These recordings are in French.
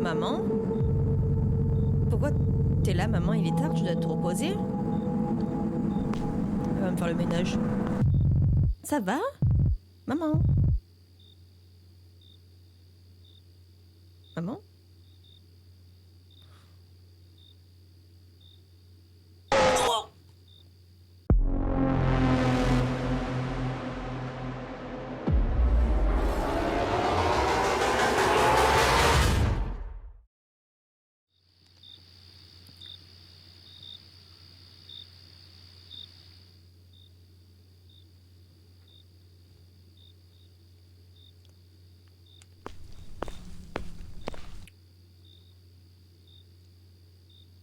Maman? Pourquoi t'es là, maman? Il est tard, tu dois te reposer. Elle va me faire le ménage. Ça va? Maman? Maman?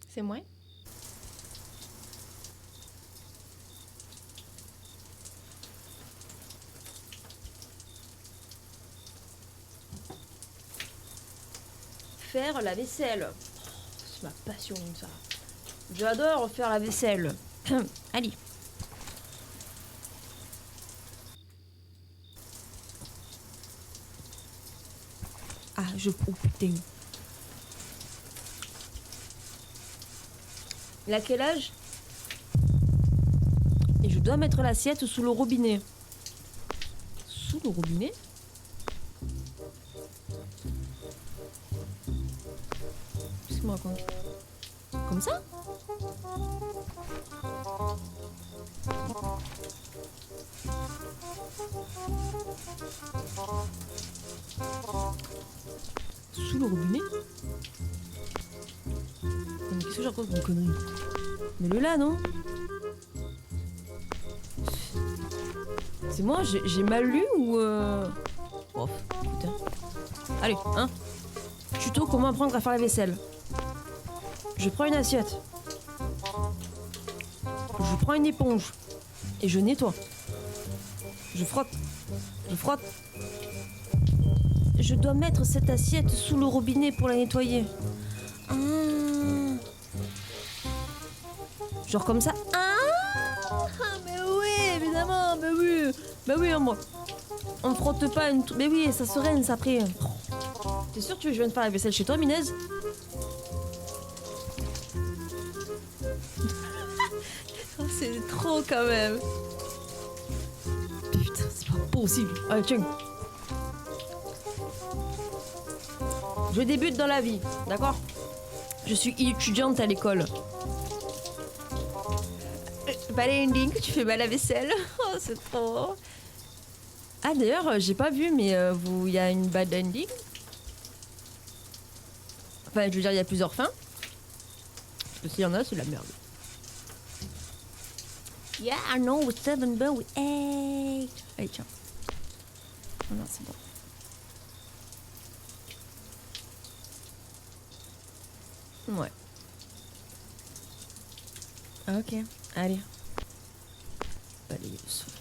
C'est moi? Faire la vaisselle. C'est ma passion, ça. J'adore faire la vaisselle. Allez. Ah, oh putain. Il a quel âge? Et je dois mettre l'assiette sous le robinet. Sous le robinet? Qu'est-ce qu'il me raconte? Comme ça? Sous le robinet? Mais qu'est-ce que j'ai raconte comme connerie? Mais le là, non? C'est moi, j'ai mal lu ou Oh, putain. Allez, hein? Tuto comment apprendre à faire la vaisselle. Je prends une assiette. Je prends une éponge. Et je nettoie. Je frotte. Je frotte. Je dois mettre cette assiette sous le robinet pour la nettoyer. Ah. Genre comme ça. Ah, mais oui, évidemment, mais oui. Mais oui, moi. On ne frotte pas une... Mais oui, ça se rince après. T'es sûr que tu veux que je vienne faire la vaisselle chez toi, Minez? C'est trop quand même. Putain, c'est pas possible. Allez, tiens. Je débute dans la vie, d'accord? Je suis étudiante à l'école. Bad ending, tu fais mal la vaisselle. Oh, c'est trop. Ah, d'ailleurs, j'ai pas vu, mais il y a une bad ending. Enfin, je veux dire, il y a plusieurs fins. Parce que s'il y en a, c'est la merde. Yeah, I know, 7, but we 8. Allez, tiens. Oh non, c'est bon. Ouais. Ok, allez. Allez, le sol.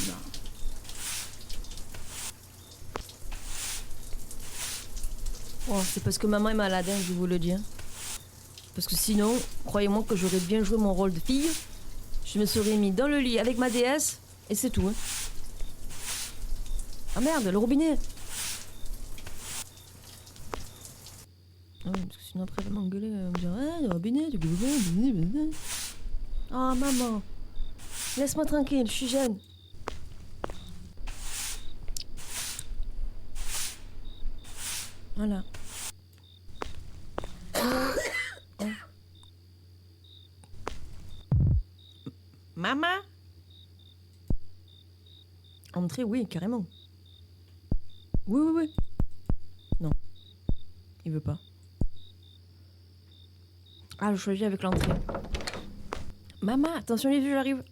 Non. Oh, c'est parce que maman est malade, hein, je vous le dis. Hein. Parce que sinon, croyez-moi que j'aurais bien joué mon rôle de fille. Je me serais mis dans le lit avec ma déesse et c'est tout. Hein. Ah merde, le robinet. Ah oui, parce que sinon après elle va m'engueuler, elle va me dire ah, le robinet, tu peux. Oh maman, laisse-moi tranquille, je suis jeune. Voilà. Oh. Maman? Entrer, oui, carrément. Oui, oui, oui. Non. Il veut pas. Ah, je choisis avec l'entrée. Maman, attention les yeux, j'arrive.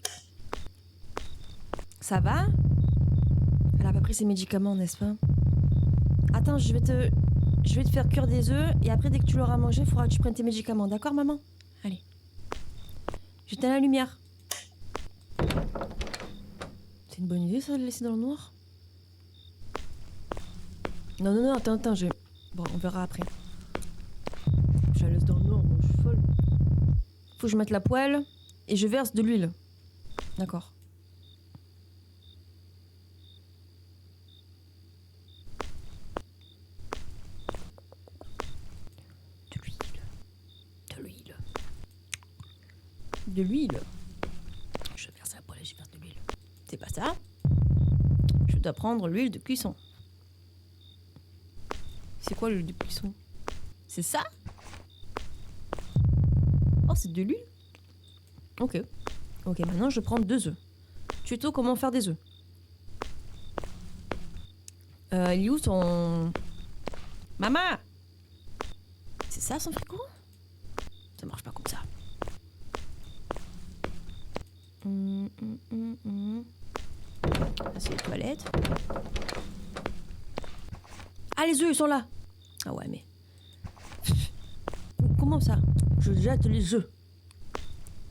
Ça va? Elle a pas pris ses médicaments, n'est-ce pas? Attends, je vais te faire cuire des œufs et après, dès que tu l'auras mangé, il faudra que tu prennes tes médicaments. D'accord, maman? Allez. J'éteins la lumière. C'est une bonne idée, ça, de le laisser dans le noir? Non, non, non, attends, Bon, on verra après. Je la laisse dans le noir, moi, je suis folle. Faut que je mette la poêle et je verse de l'huile. D'accord. De l'huile. Je vais faire ça pour aller faire de l'huile. C'est pas ça. Je dois prendre l'huile de cuisson. C'est quoi l'huile de cuisson? C'est ça? Oh, c'est de l'huile? Ok. Ok, maintenant je prends 2 œufs. Tuto comment faire des œufs. Il est où son... Maman! C'est ça son frigo? Ça marche pas comme ça. Ça, c'est les toilettes. Ah, les œufs, ils sont là! Ah ouais, mais... Comment ça? Je jette les œufs.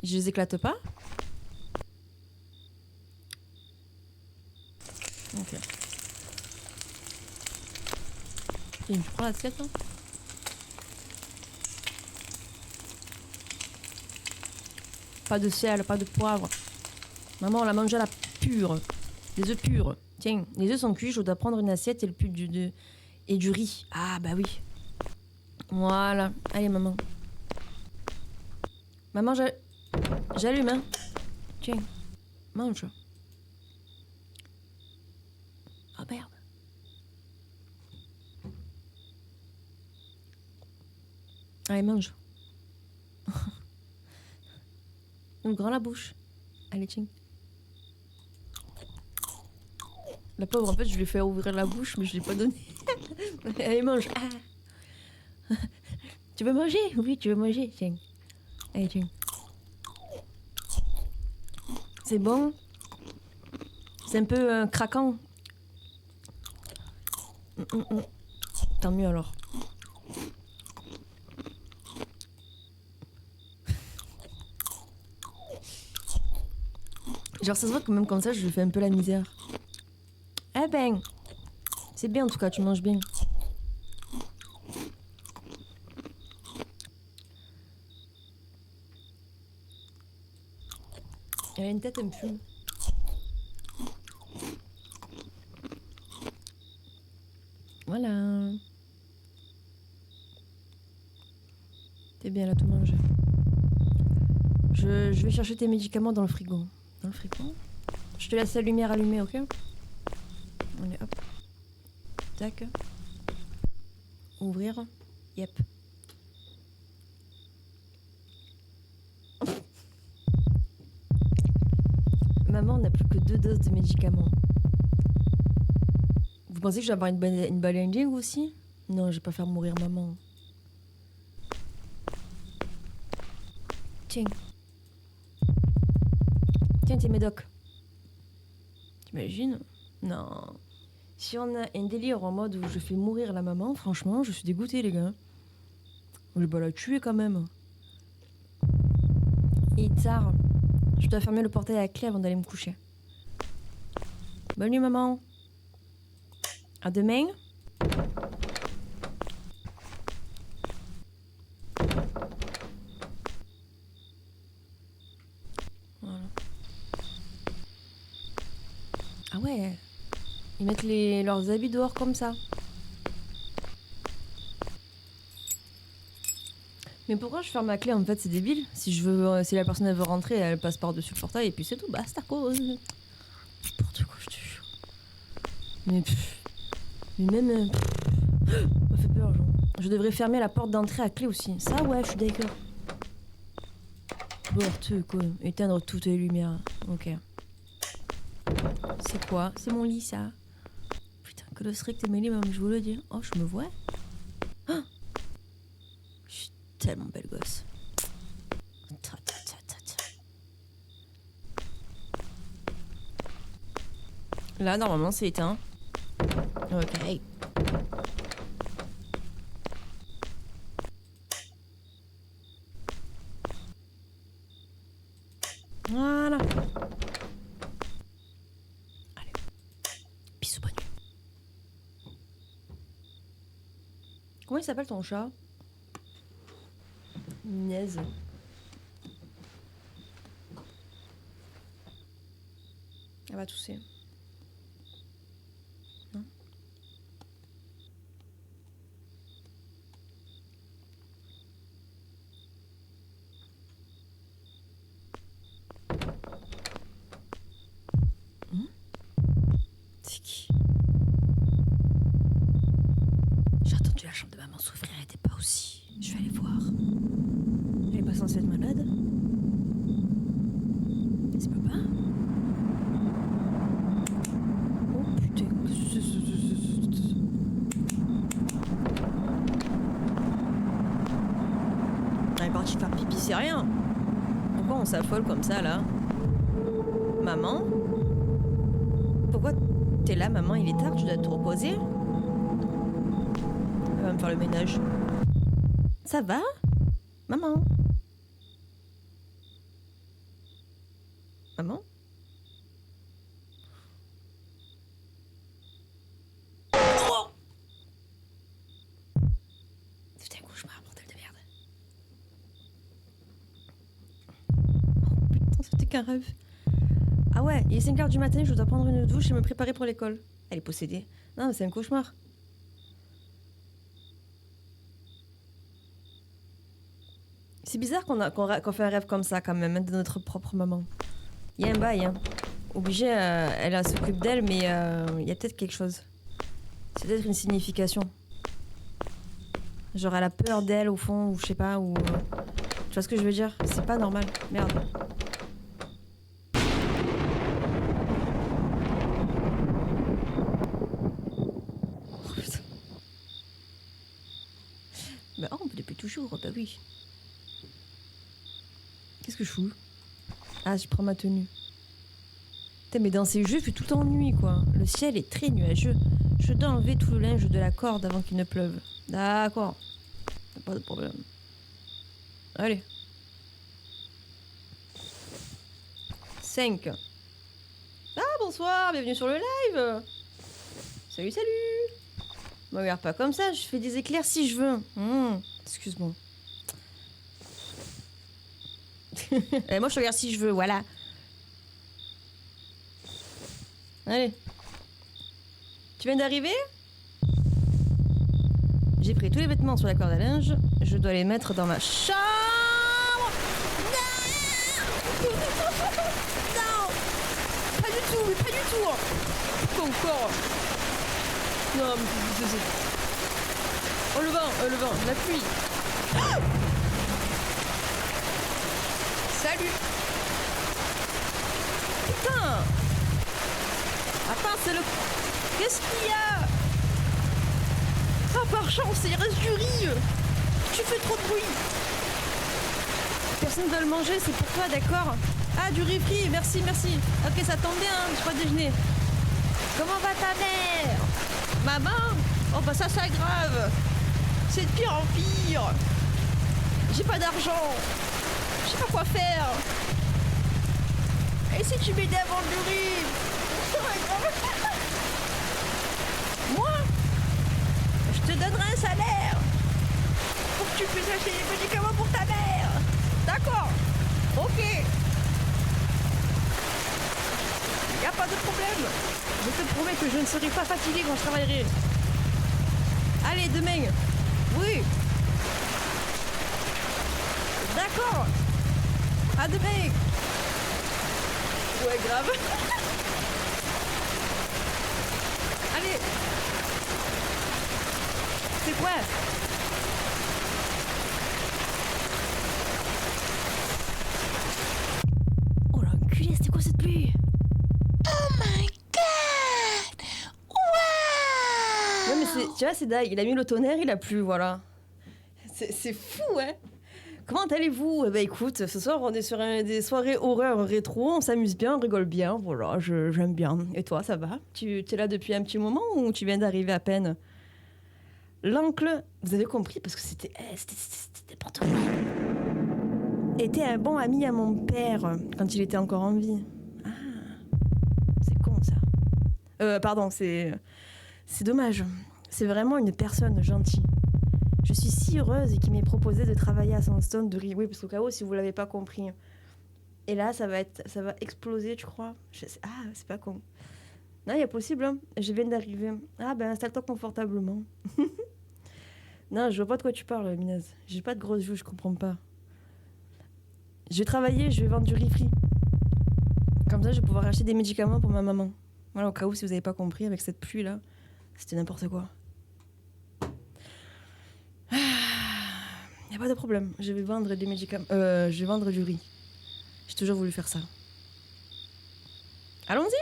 Je les éclate pas? Ok. Tu prends l'assiette, là? Pas de sel, pas de poivre. Maman, on l'a mangé à la pure. Des œufs purs. Tiens, les œufs sont cuits, je dois prendre une assiette et le et du riz. Ah, bah oui. Voilà. Allez, maman. Maman, j'allume, hein. Tiens, mange. Ah, merde. Allez, mange. Ouvre grand la bouche. Allez, tiens. La pauvre, en fait, je lui ai fait ouvrir la bouche, mais je l'ai pas donné. Allez, mange. Ah. Tu veux manger? Oui, tu veux manger. Tiens. Allez, tiens. C'est bon. C'est un peu craquant. Tant mieux alors. Genre, ça se voit que même comme ça, je lui fais un peu la misère. Eh ben, c'est bien en tout cas, tu manges bien. Elle a une tête un peu. Voilà. T'es bien là, tout manger. Je vais chercher tes médicaments dans le frigo. Dans le frigo. Je te laisse la lumière allumée, ok? Allez, hop. Tac. Ouvrir. Yep. Maman n'a plus que 2 doses de médicaments. Vous pensez que je vais avoir une balle indienne aussi? Non, je vais pas faire mourir maman. Tiens. Tiens, tes médocs. T'imagines? Non. Si on a un délire en mode où je fais mourir la maman, franchement, je suis dégoûtée, les gars. Je vais pas la tuer quand même. Et tard, je dois fermer le portail à la clé avant d'aller me coucher. Bonne nuit, maman. À demain. Voilà. Ah ouais. Ils mettent leurs habits dehors comme ça. Mais pourquoi je ferme ma clé en fait? C'est débile. Si la personne elle veut rentrer, elle passe par-dessus le portail et puis c'est tout. Basta quoi. N'importe quoi, je te jure. Mais même. Ça me fait peur, genre. Je devrais fermer la porte d'entrée à clé aussi. Ça, ouais, je suis d'accord. Porteux, quoi. Éteindre toutes les lumières. Ok. C'est quoi? C'est mon lit, ça. Putain, que le strict est mêlé, même, je vous le dis. Oh, je me vois. Oh, je suis tellement belle gosse. Là, normalement, c'est éteint. Ok. Voilà. Allez. Bisous, bonne nuit. Comment il s'appelle ton chat? Niaise. Elle va tousser. Non? T'es qui? J'ai attendu la chambre de maman s'ouvrir, elle était pas aussi. Je vais aller voir. Elle est pas censée être malade? C'est papa? Oh putain, elle est partie faire pipi, c'est rien. Pourquoi on s'affole comme ça là? Maman? Pourquoi t'es là, maman? Il est tard, tu dois te reposer? Elle va me faire le ménage. Ça va? Maman? Maman? Oh! C'était un cauchemar, bordel de merde. Oh putain, c'était qu'un rêve. Ah ouais, il est 5h du matin, je dois prendre une douche et me préparer pour l'école. Elle est possédée. Non, mais c'est un cauchemar. C'est bizarre qu'on fait un rêve comme ça quand même, hein, de notre propre maman. Il y a un bail, hein. Obligée, elle s'occupe d'elle, mais il y a peut-être quelque chose. C'est peut-être une signification. Genre elle a peur d'elle au fond, ou je sais pas, ou... Tu vois ce que je veux dire? C'est pas normal. Merde. Oh putain. Bah oh, depuis toujours, bah oui. Qu'est-ce que je fous? Ah, je prends ma tenue. Putain, mais dans ces jeux, il fait tout le temps nuit, quoi. Le ciel est très nuageux. Je dois enlever tout le linge de la corde avant qu'il ne pleuve. D'accord. Pas de problème. Allez. 5. Ah, bonsoir, bienvenue sur le live. Salut, salut. Me regarde pas comme ça, je fais des éclairs si je veux. Excuse-moi. Moi, je regarde si je veux, voilà. Allez. Tu viens d'arriver? J'ai pris tous les vêtements sur la corde à linge. Je dois les mettre dans ma chambre. Non, non, pas du tout, mais pas du tout. Pas encore. Non, mais c'est... Oh, le vent, la pluie. Ah, salut. Putain. Attends, c'est le... Qu'est-ce qu'il y a? Ah, par chance, il reste du riz. Tu fais trop de bruit. Personne ne veut le manger, c'est pour toi, d'accord? Ah, du riz frit, merci, merci. Ok, ça tombe bien, je crois déjeuner. Comment va ta mère? Maman? Oh bah ça s'aggrave. C'est de pire en pire. J'ai pas d'argent. Je sais pas quoi faire. Et si tu m'aidais à vendre du riz? Moi? Je te donnerai un salaire pour que tu puisses acheter des médicaments pour ta mère. D'accord. Ok. Y a pas de problème. Je te promets que je ne serai pas fatiguée quand je travaillerai. Allez, demain. Oui. D'accord. À demain. Ouais, grave. Allez. C'est quoi? Oh l'enculé, c'était quoi cette pluie? Oh my god! Wow! Ouais, mais tu vois, c'est dingue. Il a mis le tonnerre, il a plu, voilà. C'est fou, hein? Comment allez-vous? Eh ben écoute, ce soir, on est sur des soirées horreur rétro, on s'amuse bien, on rigole bien, voilà, j'aime bien. Et toi, ça va? Tu es là depuis un petit moment ou tu viens d'arriver à peine? L'oncle, vous avez compris, parce que c'était n'importe quoi. Était un bon ami à mon père quand il était encore en vie. Ah, c'est con ça. Pardon, c'est dommage. C'est vraiment une personne gentille. Je suis si heureuse qu'il m'ait proposé de travailler à Sandstone de riz. Oui, parce qu'au cas où, si vous l'avez pas compris. Et là, ça va exploser, tu crois? Ah, c'est pas con. Non, il y a possible, hein. Je viens d'arriver. Ah, ben installe-toi confortablement. Non, je vois pas de quoi tu parles, Minaz. J'ai pas de grosses joues, je comprends pas. Je vais travailler, je vais vendre du riz frit. Comme ça, je vais pouvoir acheter des médicaments pour ma maman. Voilà, au cas où si vous n'avez pas compris, avec cette pluie là, c'était n'importe quoi. Y a pas de problème, je vais vendre des médicaments. Je vais vendre du riz. J'ai toujours voulu faire ça. Allons-y.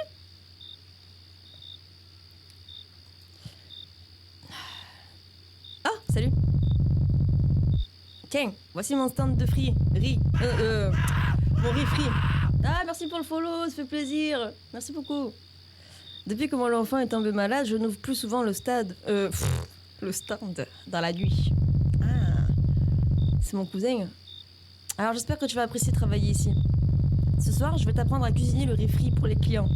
Ah, salut. Tiens, voici mon stand de riz. Mon riz frit. Ah, merci pour le follow, ça fait plaisir. Merci beaucoup. Depuis que mon enfant est tombé malade, je n'ouvre plus souvent le stand dans la nuit. Ah, c'est mon cousin. Alors j'espère que tu vas apprécier travailler ici. Ce soir, je vais t'apprendre à cuisiner le riz frit pour les clients.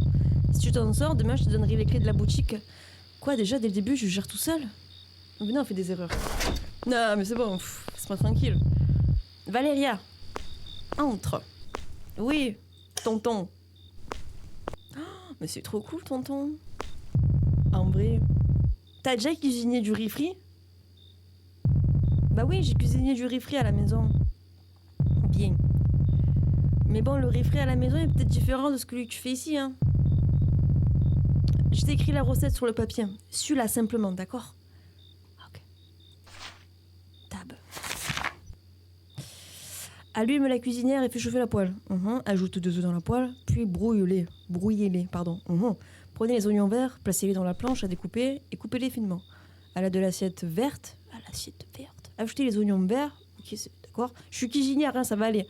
Si tu t'en sors, demain je te donnerai les clés de la boutique. Quoi, déjà dès le début, je gère tout seul? Mais non, on fait des erreurs. Non, mais c'est bon, laisse-moi tranquille. Valéria, entre. Oui, tonton. Oh, mais c'est trop cool, tonton. En vrai. T'as déjà cuisiné du riz frit? Bah oui, j'ai cuisiné du riz frit à la maison. Bien. Mais bon, le riz frit à la maison est peut-être différent de ce que tu fais ici, hein. Je t'ai écrit la recette sur le papier. Suis-la simplement, d'accord? Ok. Tab. Allume la cuisinière et fais chauffer la poêle. Ajoute 2 œufs dans la poêle, puis brouillez-les. Prenez les oignons verts, placez-les dans la planche à découper et coupez-les finement. À l'aide de l'assiette verte, ajoutez les oignons verts. Ok, d'accord. Je suis cuisinière, hein, ça va aller.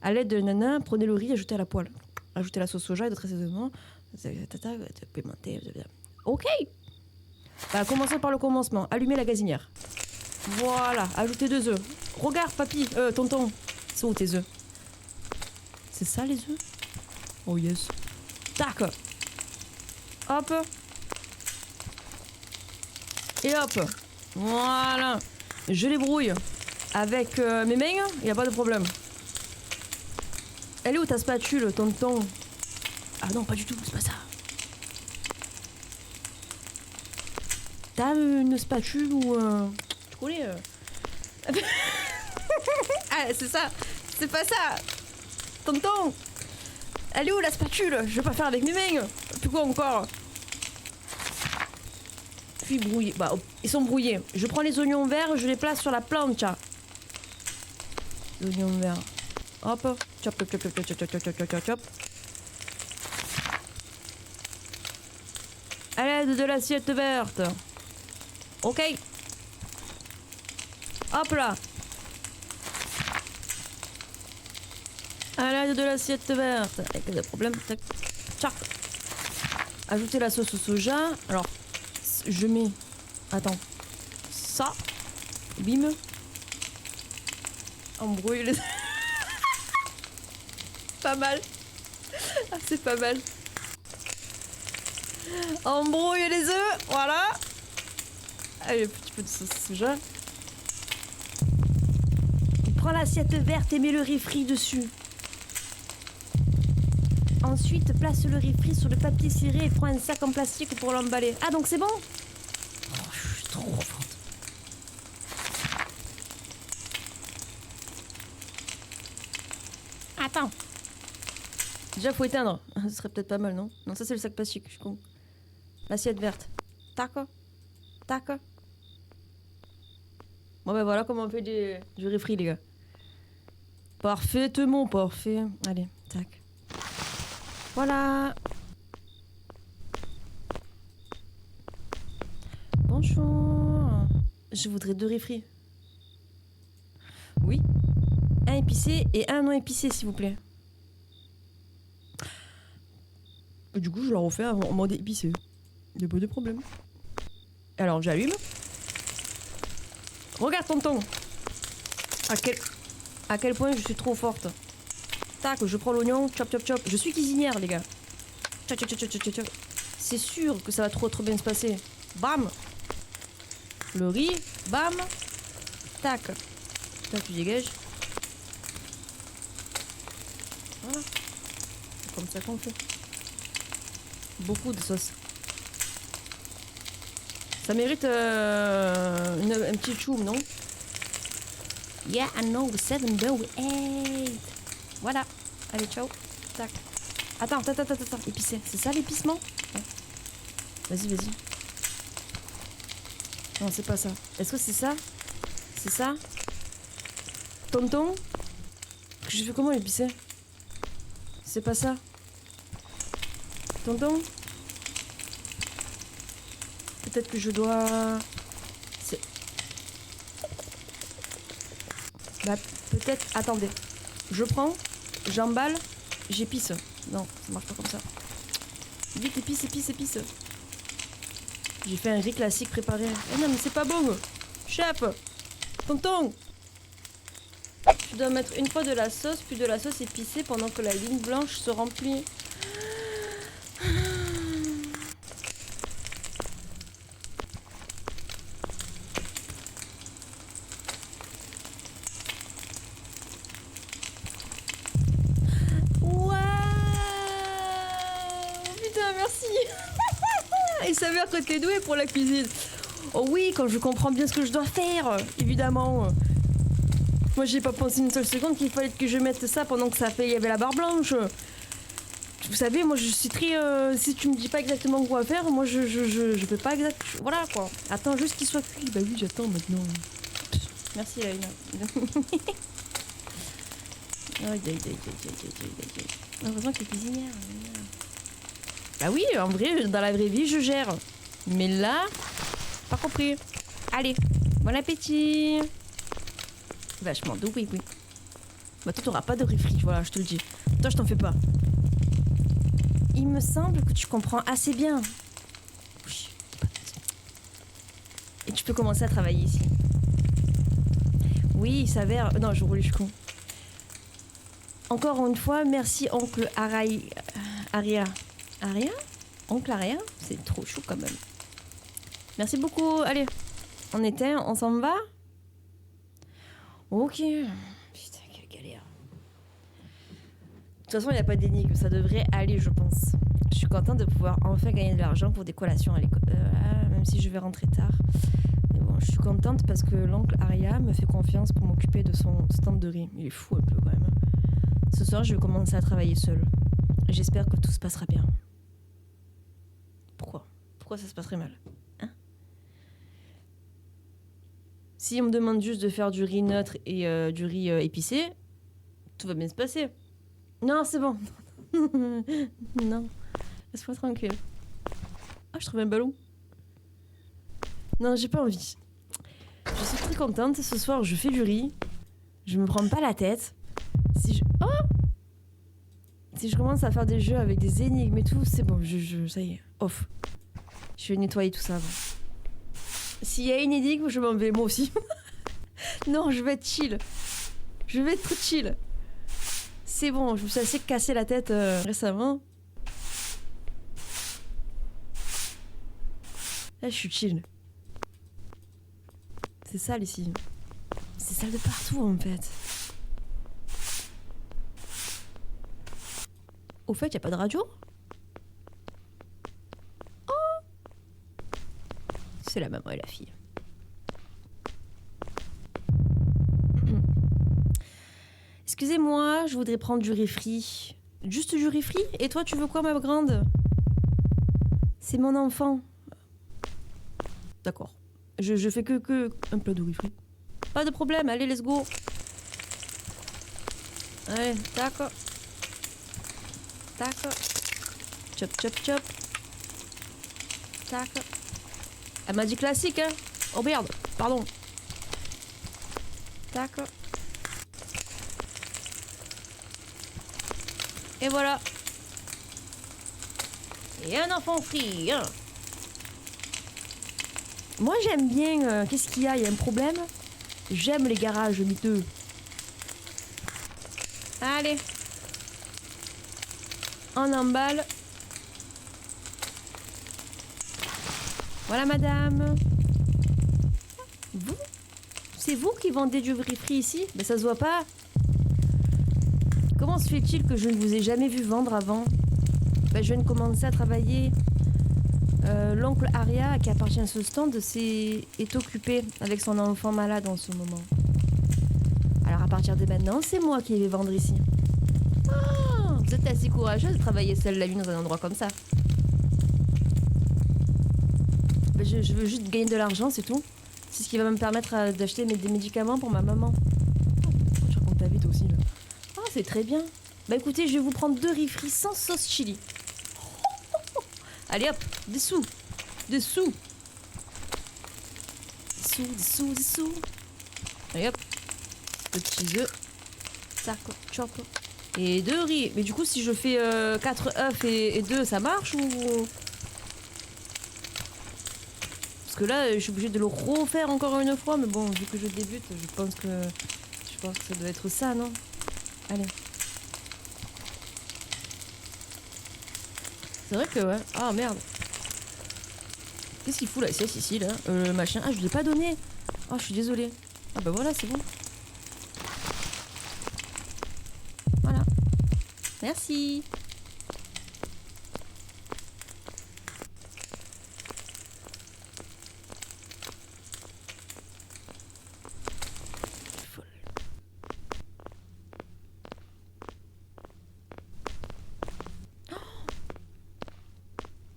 À l'aide de nana, prenez le riz, ajoutez à la poêle. Ajoutez la sauce soja et d'autres assaisonnements. Ok. Bah, commençons par le commencement. Allumez la gazinière. Voilà. Ajoutez 2 œufs. Regarde, papy, tonton. C'est où tes œufs? C'est ça les œufs? Oh yes. Tac. Hop. Et hop. Voilà. Je les brouille avec mes mains. Il n'y a pas de problème. Elle est où ta spatule, tonton? Ah non, pas du tout, c'est pas ça. T'as une spatule ou... Tu connais Ah, c'est ça. C'est pas ça. Tonton. Elle est où la spatule? Je vais pas faire avec mes mains. Puis quoi encore? Puis brouillés. Bah, ils sont brouillés. Je prends les oignons verts, je les place sur la plancha. Les oignons verts. Hop. Chop, chop, chop, chop, chop, chop, chop, chop, chop, chop. À l'aide de l'assiette verte. Ok. Hop là. À l'aide de l'assiette verte. Avec des problèmes. Tac. Tchac. Ajoutez la sauce au soja. Alors, je mets... Attends. Ça. Bim. Embrouille les... Pas mal. Ah, c'est pas mal. Embrouille les œufs. Voilà. Allez, un petit peu de sauce soja. Prends l'assiette verte et mets le riz frit dessus. Ensuite, place le riz frit sur le papier ciré et prends un sac en plastique pour l'emballer. Ah, donc c'est bon? Oh, je suis trop forte. Attends. Déjà, faut éteindre. Ce serait peut-être pas mal, non? Non, ça c'est le sac plastique, je suis con. L'assiette verte. Tac. Tac. Bon ben voilà comment on fait du riz frit, les gars. Parfaitement parfait. Allez, tac. Voilà. Bonjour. Je voudrais 2 riz frits. Oui. Un épicé et un non épicé, s'il vous plaît. Du coup, je leur refais en mode épicé. Il n'y a pas de problème. Alors, j'allume. Regarde, tonton. À quel point je suis trop forte. Tac, je prends l'oignon, chop chop chop. Je suis cuisinière, les gars. Chop chop chop chop chop chop. C'est sûr que ça va trop bien se passer. Bam. Le riz, bam. Tac. Toi, tu dégages. Voilà. C'est comme ça qu'on fait. Beaucoup de sauce. Ça mérite un petit choum, non? Yeah, I know, 7, no, 8. Voilà. Allez, ciao. Tac. Attends. Épicé. C'est ça l'épicement? Ouais. Vas-y, vas-y. Non, c'est pas ça. Est-ce que c'est ça? C'est ça? Tonton? Je fais comment épicer? C'est pas ça. Tonton? Peut-être que je dois... Bah, peut-être... Attendez. Je prends, j'emballe, j'épice. Non, ça marche pas comme ça. Vite, épice, épice, épice. J'ai fait un riz classique préparé. Eh non, mais c'est pas bon. Chef! Tonton! Tu dois mettre une fois de la sauce, puis de la sauce épicée pendant que la ligne blanche se remplit. Waouh! Putain, merci! Il s'avère que t'es doué pour la cuisine. Oh oui, quand je comprends bien ce que je dois faire, évidemment. Moi, j'ai pas pensé une seule seconde qu'il fallait que je mette ça pendant que il y avait la barre blanche. Vous savez, moi, je suis très... si tu me dis pas exactement quoi faire, moi, je peux pas exact... Voilà, quoi. Attends juste qu'il soit cuit. Bah oui, j'attends maintenant. Merci, Laïna. Heureusement que les cuisinières... Bah oui, en vrai, dans la vraie vie, je gère. Mais là, pas compris. Allez, bon appétit. Vachement doux, oui, oui. Bah toi, t'auras pas de riz frit, voilà, je te le dis. Toi, je t'en fais pas. Il me semble que tu comprends assez bien. Oui. Et tu peux commencer à travailler ici. Oui, il s'avère... Non, je roule, je suis con. Encore une fois, merci, oncle Aria. Aria? Oncle Aria? C'est trop chou quand même. Merci beaucoup. Allez, on éteint, on s'en va? Ok. Putain, quelle galère. De toute façon, il n'y a pas d'énigme. Ça devrait aller, je pense. Je suis contente de pouvoir enfin gagner de l'argent pour des collations à l'école. Même si je vais rentrer tard. Mais bon, je suis contente parce que l'oncle Aria me fait confiance pour m'occuper de son stand de riz. Il est fou un peu quand même. Ce soir, je vais commencer à travailler seule. J'espère que tout se passera bien. Pourquoi ça se passerait mal? Hein? Si on me demande juste de faire du riz neutre et du riz épicé, tout va bien se passer. Non, c'est bon. Non, laisse-moi tranquille. Ah, je trouve un ballon. Non, j'ai pas envie. Je suis très contente. Ce soir, je fais du riz. Je me prends pas la tête. Si je commence à faire des jeux avec des énigmes et tout, c'est bon, ça y est, off. Je vais nettoyer tout ça avant. S'il y a une énigme, je m'en vais, moi aussi. Non, je vais être chill. Je vais être trop chill. C'est bon, je me suis assez cassé la tête récemment. Là, je suis chill. C'est sale ici. C'est sale de partout, en fait. Au fait, y a pas de radio? C'est la maman et la fille. Excusez-moi, je voudrais prendre du riz frit. Juste du riz frit? Et toi, tu veux quoi, ma grande? C'est mon enfant. D'accord. Je fais que un plat de riz frit. Pas de problème, allez, let's go. Allez, d'accord. D'accord. Chop, chop, chop. D'accord. Elle m'a dit classique, hein. Oh merde, pardon. D'accord. Et voilà. Et un enfant frit, hein. Moi j'aime bien... qu'est-ce qu'il y a? Il y a un problème? J'aime les garages miteux. Allez. On emballe. Voilà, madame. Vous? C'est vous qui vendez du riz frit ici? Ben ça se voit pas. Comment se fait-il que je ne vous ai jamais vu vendre avant? Ben, je viens de commencer à travailler. L'oncle Aria, qui appartient à ce stand, est occupé avec son enfant malade en ce moment. Alors à partir de maintenant, c'est moi qui vais vendre ici. Oh, vous êtes assez courageuse de travailler seule la nuit dans un endroit comme ça. Bah, je veux juste gagner de l'argent, c'est tout. C'est ce qui va me permettre d'acheter des médicaments pour ma maman. Oh, tu racontes ta vie toi aussi là. Ah, c'est très bien. Bah écoutez, je vais vous prendre 2 riz frits sans sauce chili. Allez hop, des sous. Des sous. Des sous. Allez hop. Petits œufs. Tac, chop. Et 2 riz. Mais du coup, si je fais 4 œufs et 2, ça marche ou... Parce que là, je suis obligée de le refaire encore une fois. Mais bon, vu que je débute, je pense que ça doit être ça, non? Allez. C'est vrai que ouais. Ah merde. Qu'est-ce qu'il fout là? C'est ici là. Le machin. Ah, je l'ai pas donné. Oh, je suis désolée. Ah bah voilà, c'est bon. Voilà. Merci. Folle.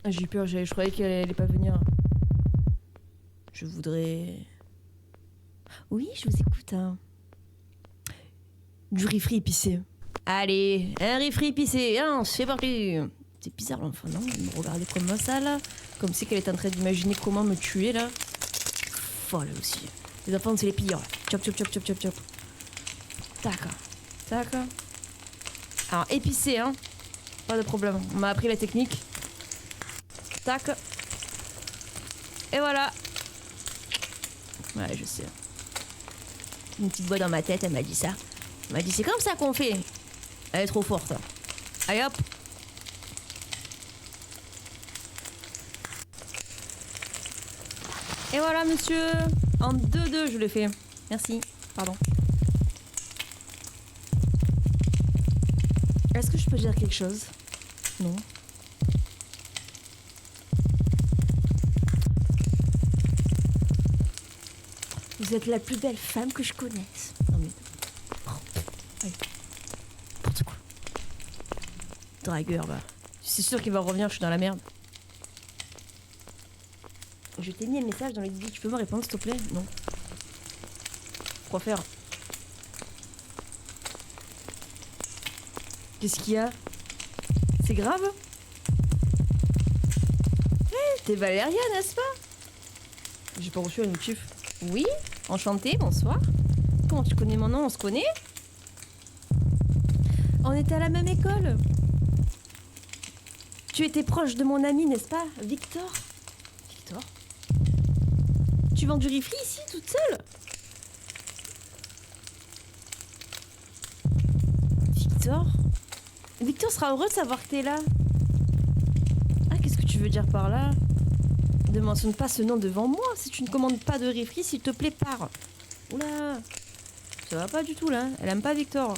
Ah, j'ai eu peur, je croyais qu'elle allait pas venir. Je voudrais... Oui, je vous écoute. Hein. Du riz frit épicé. Allez, un riz frit épicé, hein, c'est parti. C'est bizarre l'enfant, non? Elle me regardait comme ça là. Comme si qu'elle était en train d'imaginer comment me tuer là. Folle aussi. Les enfants, c'est les pires. Chop, chop, chop, chop, chop, chop. D'accord. Alors, épicé, hein. Pas de problème. On m'a appris la technique. Tac. Et voilà. Ouais, je sais. Une petite voix dans ma tête, elle m'a dit ça. Elle m'a dit, c'est comme ça qu'on fait. Elle est trop forte. Allez hop. Et voilà, monsieur. En 2-2, je l'ai fait. Merci. Pardon. Est-ce que je peux dire quelque chose? Non. Vous êtes la plus belle femme que je connaisse. Non mais... Oh. Allez. N'importe quoi. Dragueur, va. C'est sûr qu'il va revenir, je suis dans la merde. Je t'ai mis un message dans les vidéos. Tu peux me répondre, s'il te plaît? Non. Quoi faire? Qu'est-ce qu'il y a? C'est grave? Hey, t'es Valéria, n'est-ce pas? J'ai pas reçu un notif. Oui, enchantée, bonsoir. Comment tu connais mon nom? On se connaît? On était à la même école. Tu étais proche de mon ami, n'est-ce pas? Victor? Victor? Tu vends du riz frit ici, toute seule? Victor? Victor sera heureux de savoir que t'es là. Ah, qu'est-ce que tu veux dire par là? Ne mentionne pas ce nom devant moi. Si tu ne commandes pas de riz frit, s'il te plaît, pars. Oula, ça va pas du tout là. Elle aime pas Victor.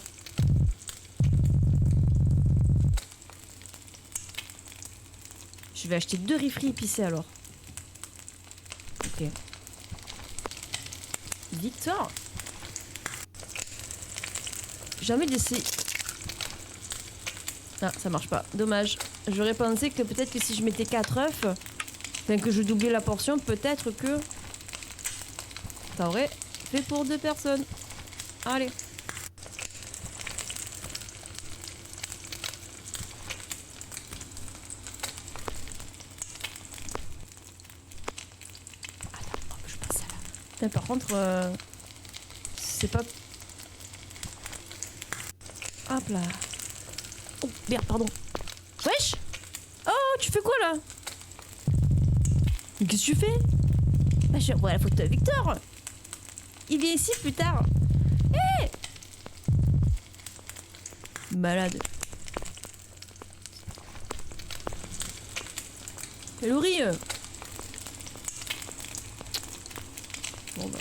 Je vais acheter 2 riz frits épicés alors. Ok. Victor. Jamais d'essayer. Ah, ça marche pas. Dommage. J'aurais pensé que peut-être que si je mettais 4 œufs, enfin que je doublais la portion, peut-être que ça aurait fait pour 2 personnes. Allez. Attends, je passe ça là. Putain, par contre, c'est pas... Hop là. Oh, merde, pardon. Wesh! Oh, tu fais quoi là? Mais qu'est-ce que tu fais? Ah, je revois la photo de Victor. Il vient ici plus tard. Hé! Hey, malade. Laurie. Bon bah,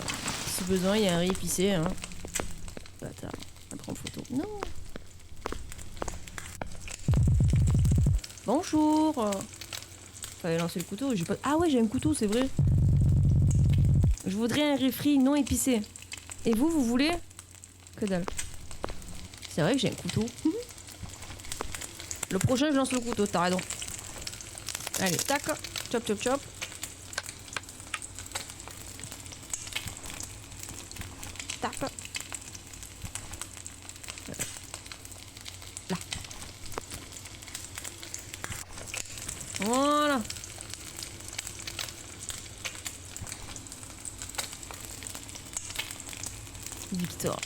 si besoin, il y a un riz épicé, hein. Bâtard. On prend photo. Non. Bonjour. Fallait lancer le couteau. J'ai pas... Ah ouais, j'ai un couteau, c'est vrai. Je voudrais un riz frit non épicé. Et vous, vous voulez? Que dalle. C'est vrai que j'ai un couteau. Le prochain, je lance le couteau, t'as raison. Allez, tac. Chop, chop, chop. tape. Là. Voilà. Victor.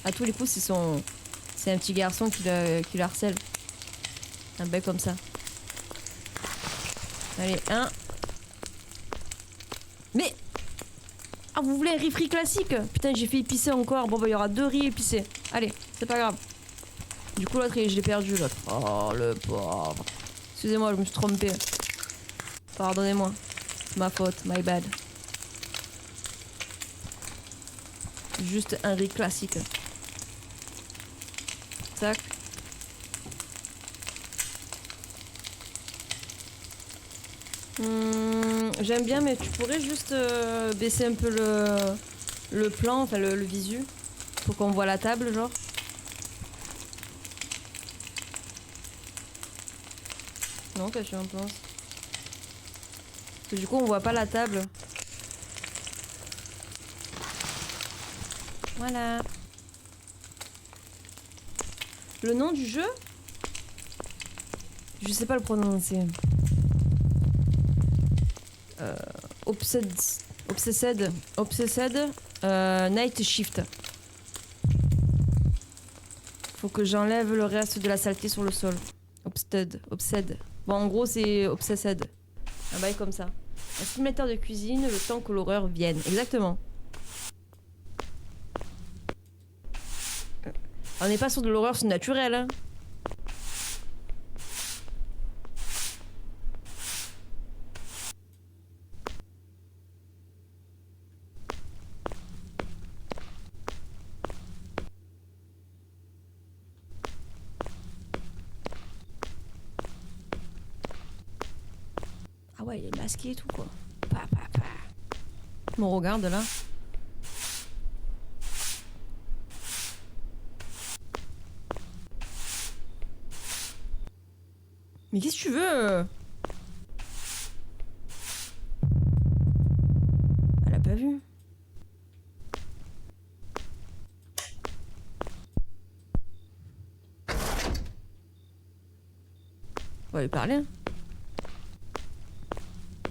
À tous les coups, c'est un petit garçon qui le harcèle. Un bec comme ça. Allez, un. Mais... Ah, vous voulez un riz frit classique? Putain, j'ai fait épicer encore. Bon, bah, il y aura 2 riz épicés. Allez, c'est pas grave. Du coup, l'autre, je l'ai perdu, l'autre. Oh, le pauvre. Excusez-moi, je me suis trompée. Pardonnez-moi. C'est ma faute, my bad. Juste un riz classique. Tac. J'aime bien, mais tu pourrais juste baisser un peu le plan, enfin le visu, pour qu'on voit la table, genre. Non, qu'est-ce que tu en penses? Parce que du coup, on voit pas la table. Voilà. Le nom du jeu? Je sais pas le prononcer. Obsessed Night Shift. Faut que j'enlève le reste de la saleté sur le sol. Obsessed. Bon, en gros, c'est Obsessed. Un bail comme ça. Un simulateur de cuisine, le temps que l'horreur vienne. Exactement. On n'est pas sur de l'horreur surnaturelle, hein. Ah ouais, il est masqué et tout, quoi. Bon, regarde là. Mais qu'est-ce que tu veux? Elle a pas vu. On va lui parler.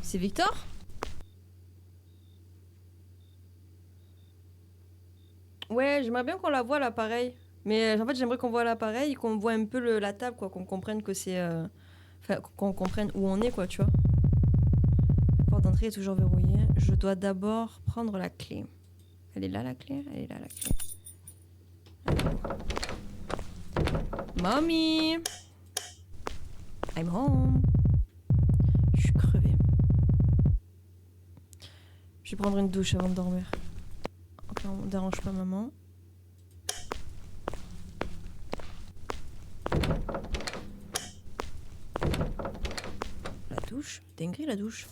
C'est Victor? Ouais, j'aimerais bien qu'on la voie l'appareil. Mais en fait, j'aimerais qu'on voit l'appareil et qu'on voit un peu la table, quoi. Qu'on comprenne que c'est... Enfin, qu'on comprenne où on est, quoi, tu vois. La porte d'entrée est toujours verrouillée. Je dois d'abord prendre la clé. Elle est là, la clé? Elle est là, la clé. Mommy! I'm home. Je suis crevée. Je vais prendre une douche avant de dormir. Ok, on ne dérange pas maman. La douche? Dinguerie la douche.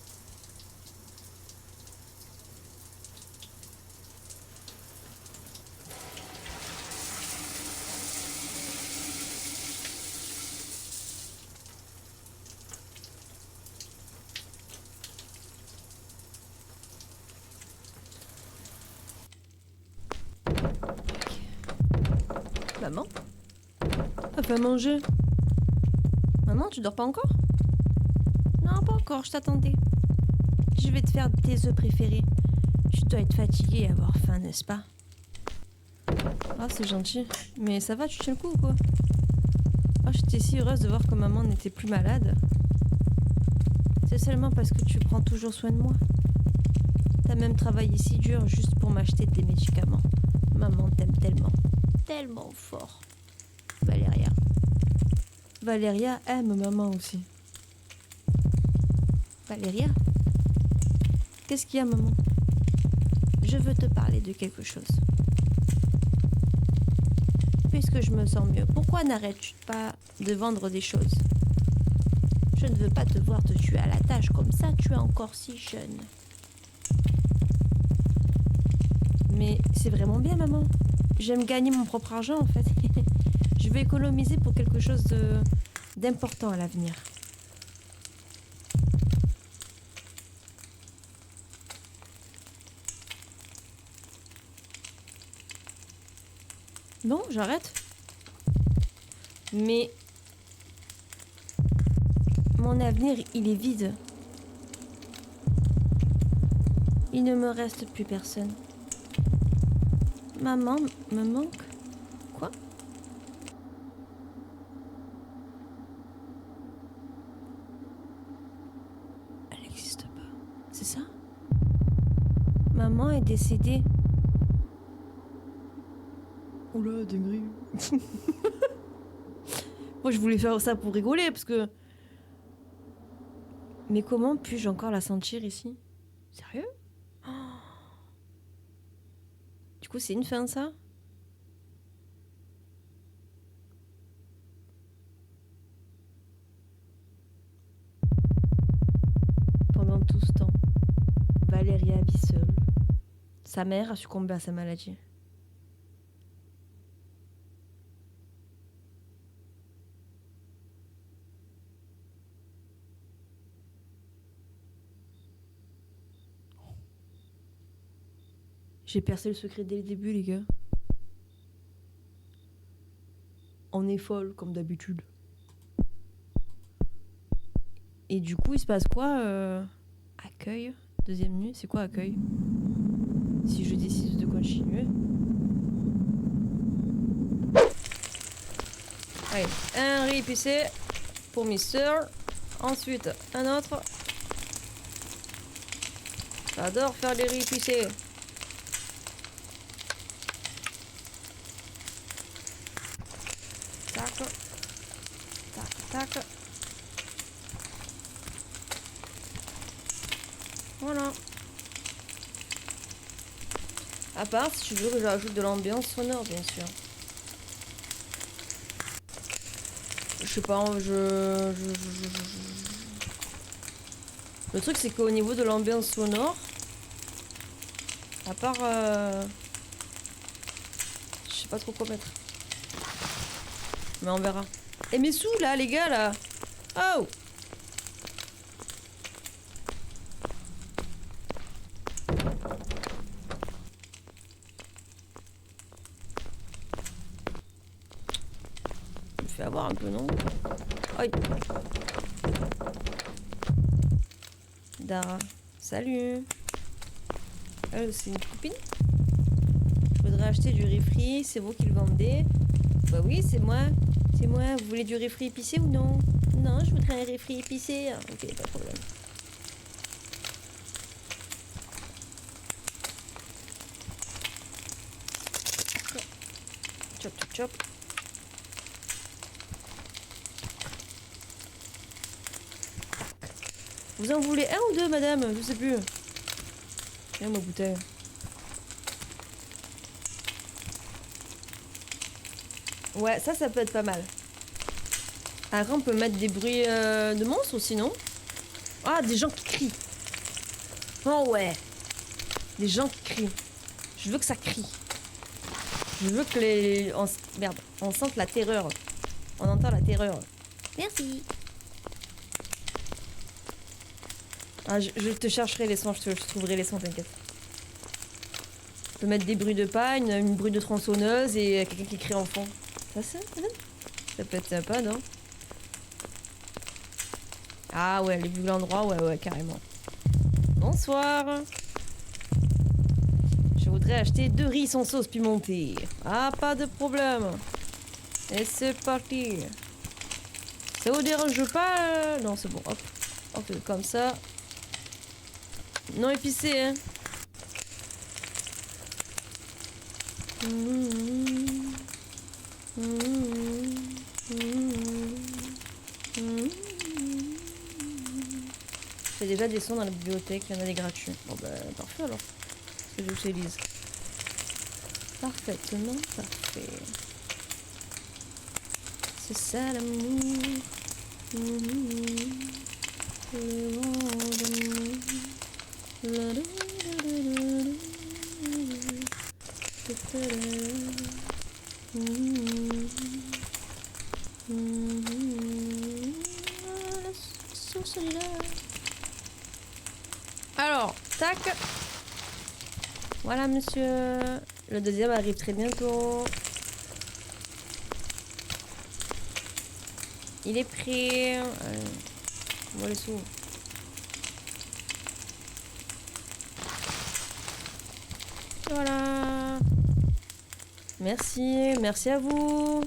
Maman? Elle fait à manger. Maman, tu dors pas encore? Non, pas encore, je t'attendais. Je vais te faire tes œufs préférés. Tu dois être fatiguée et avoir faim, n'est-ce pas? Ah, c'est gentil. Mais ça va, tu tiens le coup ou quoi? Oh, j'étais si heureuse de voir que maman n'était plus malade. C'est seulement parce que tu prends toujours soin de moi. T'as même travaillé si dur juste pour m'acheter tes médicaments. Maman t'aime tellement. Tellement fort. Valéria. Valéria aime maman aussi. Valéria? Qu'est-ce qu'il y a, maman? Je veux te parler de quelque chose. Puisque je me sens mieux, pourquoi n'arrêtes-tu pas de vendre des choses? Je ne veux pas te voir te tuer à la tâche comme ça, tu es encore si jeune. Mais c'est vraiment bien, maman. J'aime gagner mon propre argent, en fait. Je vais économiser pour quelque chose d'important à l'avenir. Bon, j'arrête. Mais... Mon avenir, il est vide. Il ne me reste plus personne. Maman me manque. Quoi? Elle n'existe pas. C'est ça? Maman est décédée. Oula, dinguerie. Moi, je voulais faire ça pour rigoler, parce que... Mais comment puis-je encore la sentir ici? Sérieux? Oh. Du coup, c'est une fin, ça? Pendant tout ce temps, Valéria vit seule. Sa mère a succombé à sa maladie. J'ai percé le secret dès le début, les gars. On est folle, comme d'habitude. Et du coup, il se passe quoi Accueil. Deuxième nuit, c'est quoi accueil? Si je décide de continuer. Allez, un riz épicé pour Mister. Ensuite, un autre. J'adore faire des riz épicés. Tac. Tac, tac. Voilà. À part si tu veux que j'ajoute de l'ambiance sonore, bien sûr. Je sais pas, Le truc, c'est qu'au niveau de l'ambiance sonore, à part... Je sais pas trop quoi mettre. Mais on verra. Et mes sous, là, les gars, là. Oh! Je me fais avoir un peu, non? Aïe! Dara. Salut! C'est une copine? Je voudrais acheter du riz frit, c'est vous qui le vendez? Bah oui, c'est moi. C'est moi. Vous voulez du riz frit épicé ou non? Non, je voudrais un riz frit épicé. Ok, pas de problème. Chop, chop, chop. Vous en voulez un ou deux, madame? Je sais plus. Tiens, ma bouteille. Ouais, ça peut être pas mal. Après, on peut mettre des bruits de monstres aussi, non? Ah, des gens qui crient. Oh ouais. Des gens qui crient. Je veux que ça crie. Je veux que les... Merde, on sente la terreur. On entend la terreur. Merci. Ah, je te chercherai les sons, je trouverai les sons, t'inquiète. On peut mettre des bruits de pas, une bruit de tronçonneuse et quelqu'un qui crie en fond. Ça peut être sympa, non? Ah ouais, vu l'endroit, ouais, carrément. Bonsoir. Je voudrais acheter 2 riz sans sauce pimentée. Ah, pas de problème. Et c'est parti. Ça vous dérange pas? Non, c'est bon, hop. On fait comme ça. Non épicé, hein. J'ai déjà des sons dans la bibliothèque, il y en a des gratuits. Bon bah parfait alors. Ce que j'utilise. Parfaitement parfait. C'est ça l'amour. Le vent d'amour. Alors, tac. Voilà, monsieur. Le deuxième arrive très bientôt. Il est prêt. Allez. On va le sous. Voilà. Merci. Merci à vous.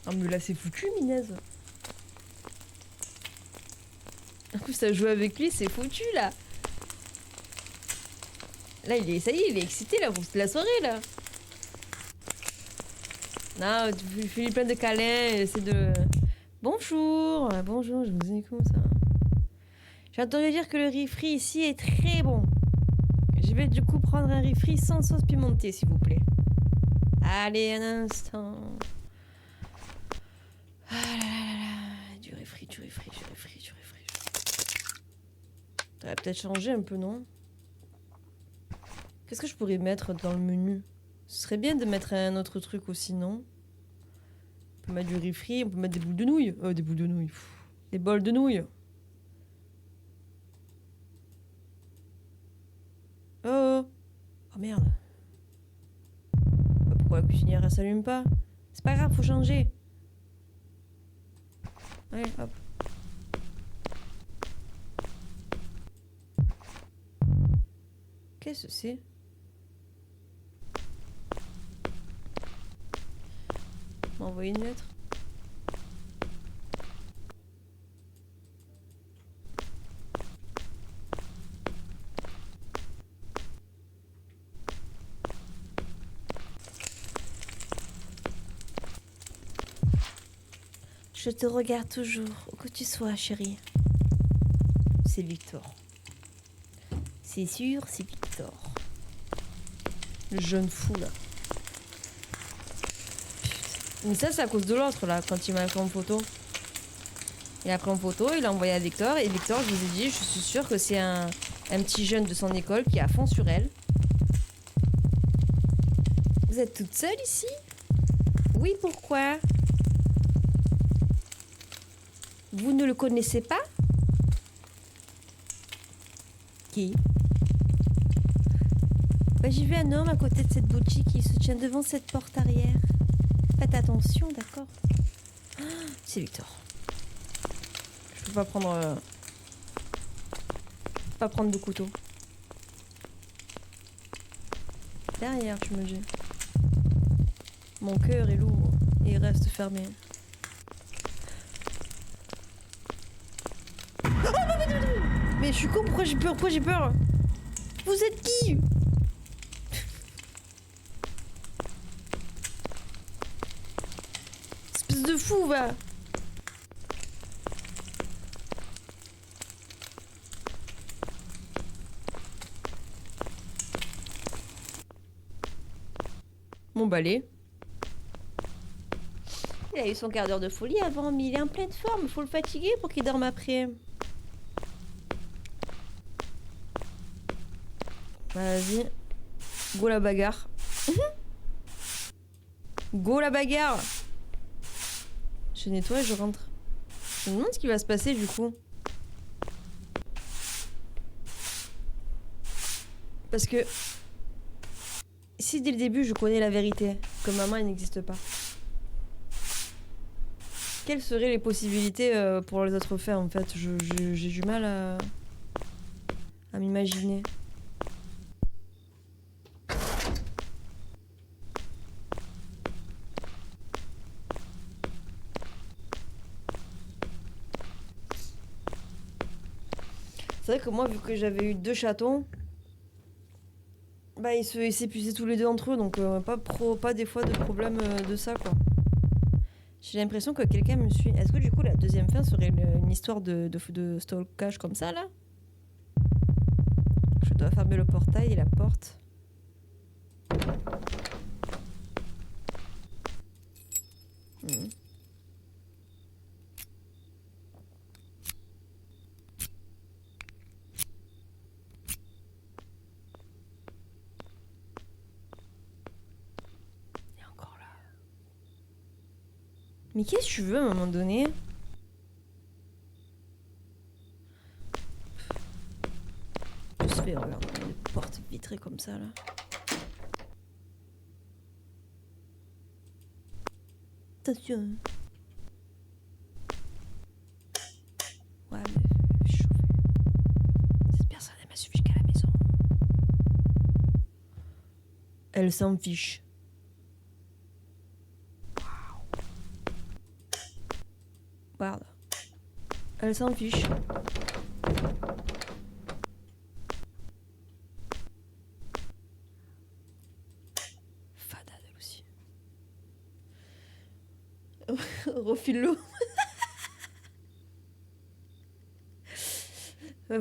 Ah mais là c'est foutu, Minaise. En plus t'as joué avec lui, c'est foutu là. Là il est, ça y est, il est excité là pour la soirée là. Non, tu fais plein de câlins, c'est de... Bonjour, bonjour, je vous écoute. J'ai entendu dire que le riz frit ici est très bon. Je vais du coup prendre un riz frit sans sauce pimentée s'il vous plaît. Allez, un instant. Ah là là là là. Du riz frit, du riz frit, du riz frit, du riz frit. Ça va peut-être changer un peu, non? Qu'est-ce que je pourrais mettre dans le menu? Ce serait bien de mettre un autre truc aussi, non? On peut mettre du riz frit, on peut mettre des boules de nouilles. Oh, des boules de nouilles. Pff, des bols de nouilles. Oh, oh merde. Pourquoi la cuisinière elle s'allume pas? C'est pas grave, faut changer. Allez, hop. Qu'est-ce que c'est? M'a envoyé une lettre. Je te regarde toujours, où que tu sois, chérie. C'est Victor. C'est sûr, c'est Victor. Le jeune fou, là. Putain. Mais ça, c'est à cause de l'autre, là, quand il m'a pris en photo. Il a pris en photo, il l'a envoyé à Victor. Et Victor, je vous ai dit, je suis sûre que c'est un petit jeune de son école qui est à fond sur elle. Vous êtes toute seule ici? Oui, pourquoi? Vous ne le connaissez pas? Qui? Bah, j'ai vu un homme à côté de cette boutique, il se tient devant cette porte arrière. Faites attention, d'accord? Ah, c'est Victor. Je peux pas prendre... Pas prendre de couteau. Derrière, tu me dis. Mon cœur est lourd et il reste fermé. Mais je suis con, pourquoi j'ai peur? Pourquoi j'ai peur? Vous êtes qui? Espèce de fou, va! Mon balai. Il a eu son quart d'heure de folie avant, mais il est en pleine forme. Faut le fatiguer pour qu'il dorme après. Vas-y. Go la bagarre. Go la bagarre. Je nettoie et je rentre. Je me demande ce qui va se passer du coup. Parce que... si dès le début je connais la vérité, que maman elle n'existe pas. Quelles seraient les possibilités pour les autres faits en fait? J'ai du mal à m'imaginer. C'est vrai que moi, vu que j'avais eu 2 chatons, bah ils s'épuisaient tous les deux entre eux, donc pas des fois de problème de ça quoi. J'ai l'impression que quelqu'un me suit. Est-ce que du coup la deuxième fin serait une histoire de stalkage comme ça là? Je dois fermer le portail et la porte. Mais qu'est-ce que tu veux à un moment donné? Je se fait, regarde, une porte vitrée comme ça là. Attention. Elle s'en fiche. Regarde. Elle s'en fiche. Fada elle aussi. Refile-le.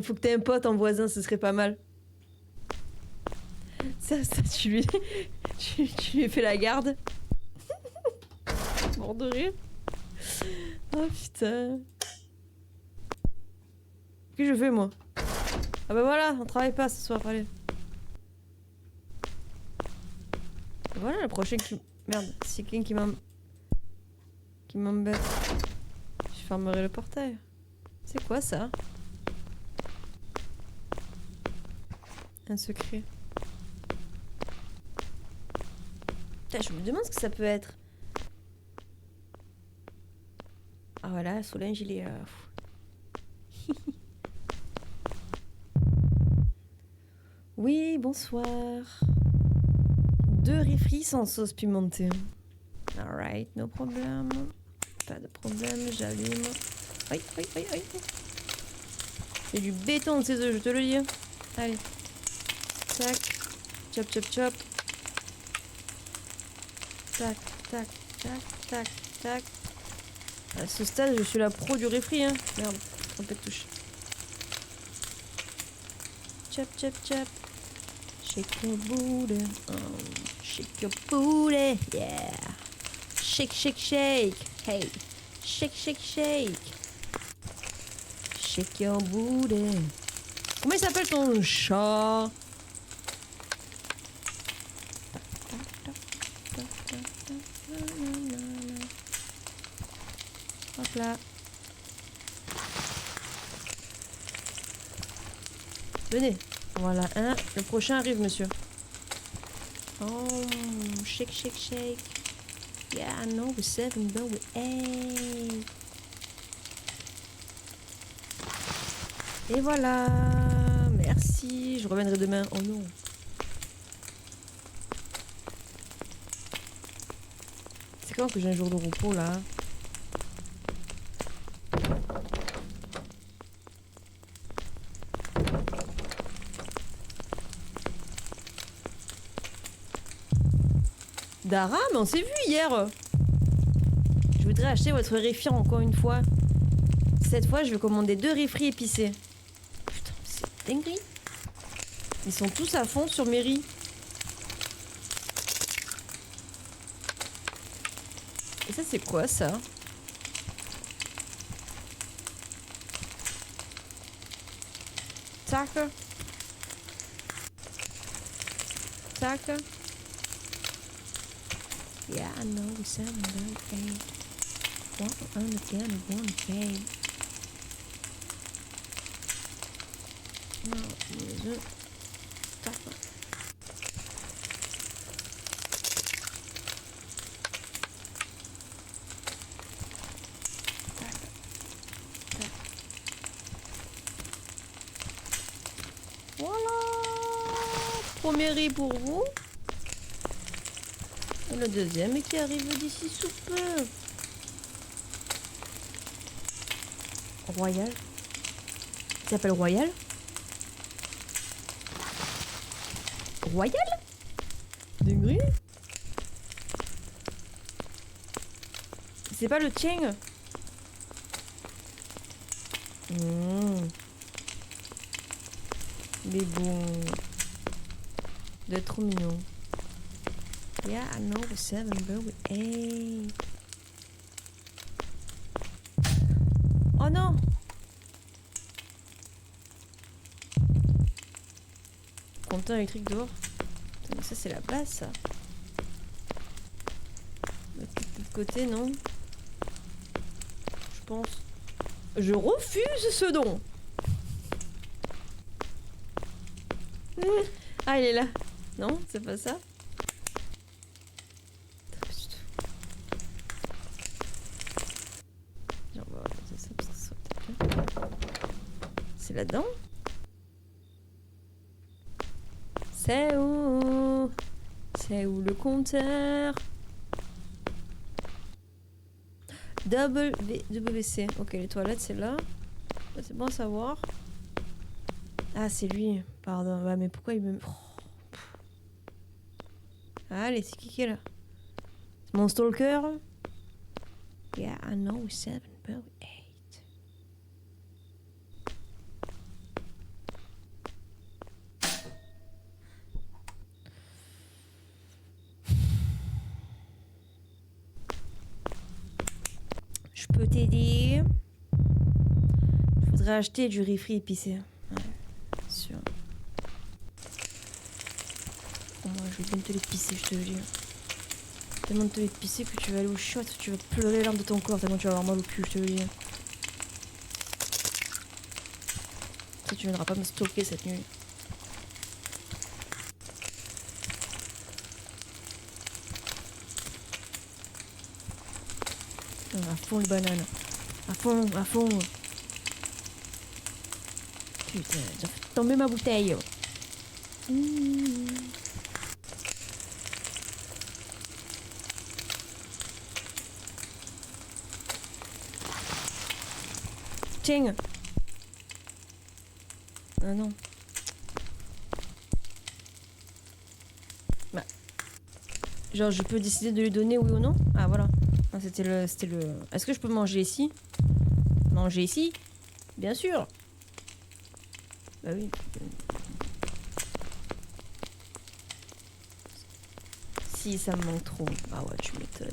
Faut que t'aies un pote en voisin, ce serait pas mal. Ça tu lui fais la garde. Mort de rire. Oh putain. Qu'est-ce que je fais moi? Ah bah voilà, on travaille pas ce soir, allez. Voilà le prochain qui... Merde, c'est quelqu'un qui m'embête. Je fermerai le portail. C'est quoi ça? Un secret. Putain, je me demande ce que ça peut être. Ah voilà, Solange il est... Oui, bonsoir. 2 riz sans sauce pimentée. Alright, no problème. Pas de problème, j'allume. Aïe, aïe, aïe, aïe. Il y a du béton de ces œufs, je te le dis. Allez. Tac. Chop, chop, chop. Tac, tac, tac, tac, tac. À ce stade, je suis la pro du riz hein. Merde, trompé de touche. Chop, chop, chop. Shake your booty. Oh, shake your booty. Yeah. Shake, shake, shake. Hey. Shake, shake, shake. Shake your booty. Comment il s'appelle ton chat? Hop là. Venez. Voilà, un. Le prochain arrive, monsieur. Oh, shake, shake, shake. Yeah, I know we're 7, but we're 8. Et voilà. Merci. Je reviendrai demain. Oh non. C'est quand que j'ai un jour de repos, là? Dara, mais on s'est vu hier. Je voudrais acheter votre réfiant encore une fois. Cette fois, je vais commander 2 riz frits épicés. Putain, c'est dinguerie. Ils sont tous à fond sur mes riz. Et ça, c'est quoi, ça? Tac. Tac. Yeah, I know we 7, but 8. One again, one again. Non, les œufs. Tac. Tac. Tac. Voilà. Premier riz pour vous. Et le deuxième qui arrive d'ici sous peu. Royal. Il s'appelle Royal? Royal? Dinguerie? C'est pas le tien? Mais bon. Il est trop mignon. Yeah, I know we're 7, but we're 8. Oh non! Compteur électrique dehors. Putain, mais ça, c'est la base, ça. De l'autre côté, non? Je pense. Je refuse ce don! Ah, il est là. Non, c'est pas ça? C'est là-dedans? C'est où? C'est où le compteur? WC. Ok, les toilettes, c'est là. C'est bon à savoir. Ah, c'est lui. Pardon. Ouais, mais pourquoi il me... Oh. Allez, c'est qui est là? C'est mon stalker? Yeah, I know, 7, but 8. Je peux t'aider. Il faudrait acheter du riz frit épicé. Ouais, sûr. Oh, moi, je vais bien te l'épicer, je te le dis. Tellement te l'épicer que tu vas aller au shot, tu vas pleurer les larmes de ton corps, tellement tu vas avoir mal au cul, je te le dis. Ça, tu viendras pas me stalker cette nuit. À fond les bananes. À fond, à fond. Putain, j'ai fait tomber ma bouteille. Tiens. Ah non. Bah. Genre, je peux décider de lui donner oui ou non? Ah, voilà. Ah, c'était le... Est-ce que je peux manger ici? Manger ici? Bien sûr. Bah oui. Si, ça me manque trop. Ah ouais, tu m'étonnes.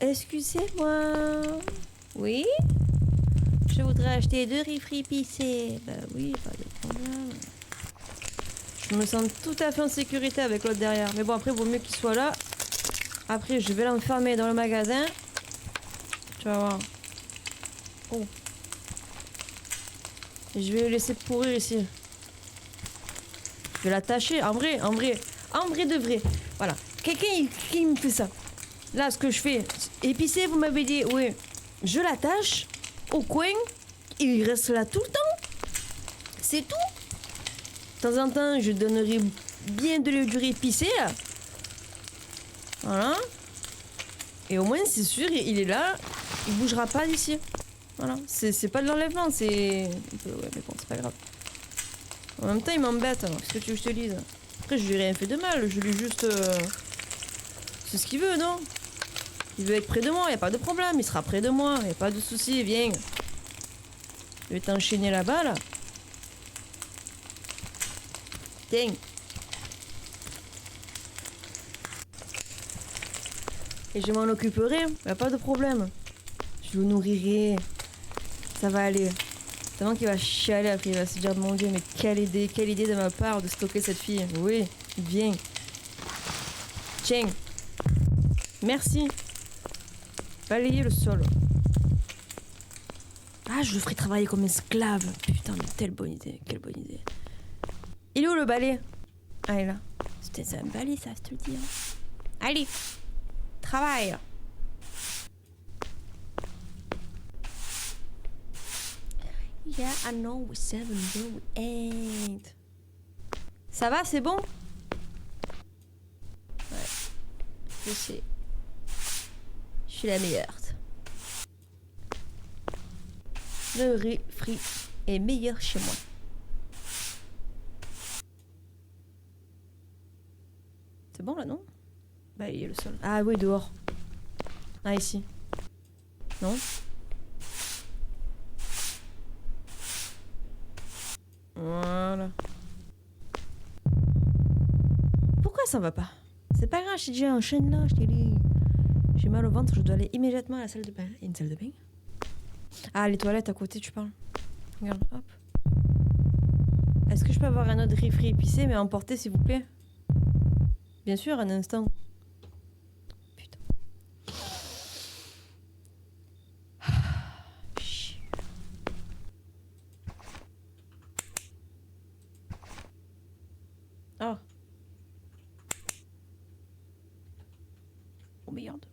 Excusez-moi. Oui? Je voudrais acheter 2 riz frits épicés. Bah oui, pas de problème. Je me sens tout à fait en sécurité avec l'autre derrière. Mais bon, après, vaut mieux qu'il soit là. Après, je vais l'enfermer dans le magasin. Tu vas voir. Oh. Et je vais le laisser pourrir ici. Je vais l'attacher. En vrai de vrai. Voilà. Quelqu'un qui me fait ça. Là, ce que je fais, épicé, vous m'avez dit, oui. Je l'attache au coin. Il reste là tout le temps. C'est tout. De temps en temps, je donnerai bien du riz épicé. Là. Voilà. Et au moins, c'est sûr, il est là. Il bougera pas d'ici. Voilà. C'est pas de l'enlèvement, c'est... Ouais, mais bon, c'est pas grave. En même temps, il m'embête. Qu'est-ce que tu veux que je te dise? Après, je lui ai rien fait de mal. Je lui juste... C'est ce qu'il veut, non? Il veut être près de moi, y a pas de problème. Il sera près de moi, y a pas de souci. Viens. Je vais t'enchaîner là-bas, là. Tiens. Et je m'en occuperai, y a pas de problème. Je le nourrirai. Ça va aller. C'est moi qui va chialer après, il va se dire mon Dieu, mais quelle idée de ma part de stocker cette fille. Oui, viens. Tiens. Merci. Balayer le sol. Ah, je le ferai travailler comme esclave. Putain, mais quelle bonne idée. Il est où le balai? Ah, il est là. C'était un balai, ça, je te le dis. Allez, travaille. Yeah, I know, we're 7, no, we ain't. Ça va, c'est bon? Ouais, je sais. Je suis la meilleure. Le riz frit est meilleur chez moi. C'est bon là, non? Bah, il y a le sol. Ah oui, dehors. Ah, ici. Non? Voilà. Pourquoi ça va pas? C'est pas grave, j'ai déjà un chaîne là, je t'ai dit. J'ai mal au ventre, je dois aller immédiatement à la salle de bain. Il y a une salle de bain? Ah, les toilettes à côté, tu parles. Regarde, hop. Est-ce que je peux avoir un autre riz frit épicé, mais emporté, s'il vous plaît? Bien sûr, un instant. Putain. Ah. Oh merde.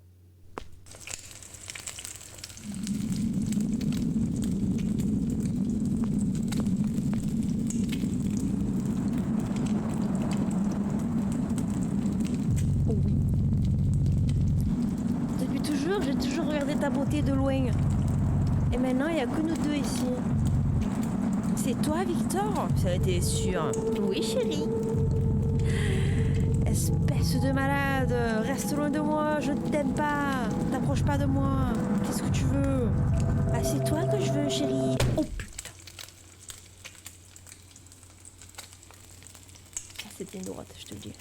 regarder ta beauté de loin. Et maintenant, il n'y a que nous deux ici. C'est toi, Victor? Ça a été sûr. Oui, chérie. Espèce de malade, reste loin de moi, je ne t'aime pas. T'approches pas de moi. Qu'est-ce que tu veux? Ah, c'est toi que je veux, chérie. Oh putain. Ça, c'était une droite, je te le dis.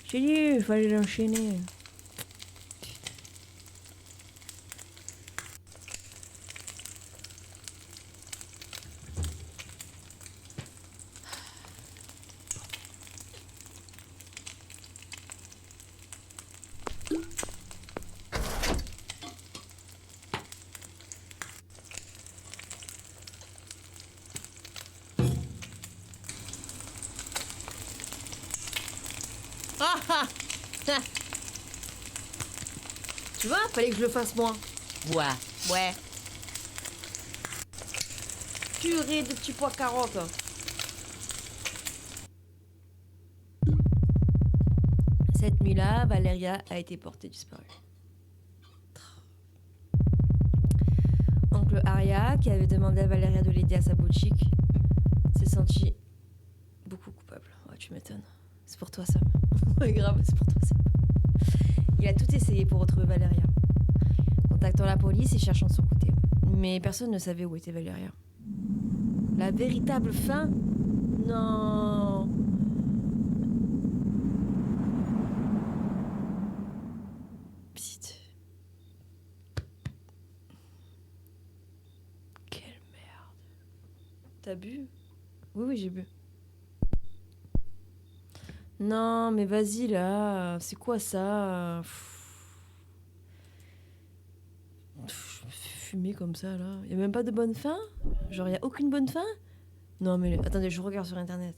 J'ai dit, il fallait l'enchaîner. Ah ah. Tu vois, fallait que je le fasse moi. Ouais. Purée de petits pois carottes. Cette nuit-là, Valéria a été portée disparue. Oncle Aria, qui avait demandé à Valéria de l'aider à sa boutique, s'est senti beaucoup coupable. Ouais, tu m'étonnes. C'est pour toi, Sam. Ouais, grave, c'est pour toi, Sam. Il a tout essayé pour retrouver Valéria, contactant la police et cherchant de son côté. Mais personne ne savait où était Valéria. La véritable fin? Non. Petite. Quelle merde. T'as bu? Oui, j'ai bu. Non, mais vas-y là, c'est quoi ça? Fumer comme ça là. Y a même pas de bonne fin? Genre y a aucune bonne fin? Non mais attendez, je regarde sur internet.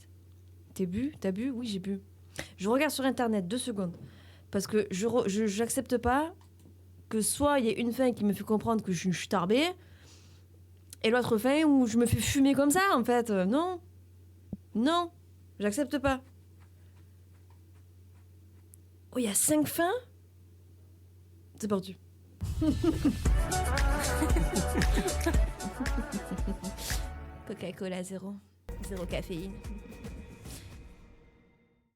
T'as bu? Oui, j'ai bu. Je regarde sur internet, 2 secondes. Parce que j'accepte pas que soit il y ait une fin qui me fait comprendre que je suis tarbée, et l'autre fin où je me fais fumer comme ça en fait. Non, j'accepte pas. Oh, il y a 5 fins? C'est parti. Coca-Cola 0 caféine.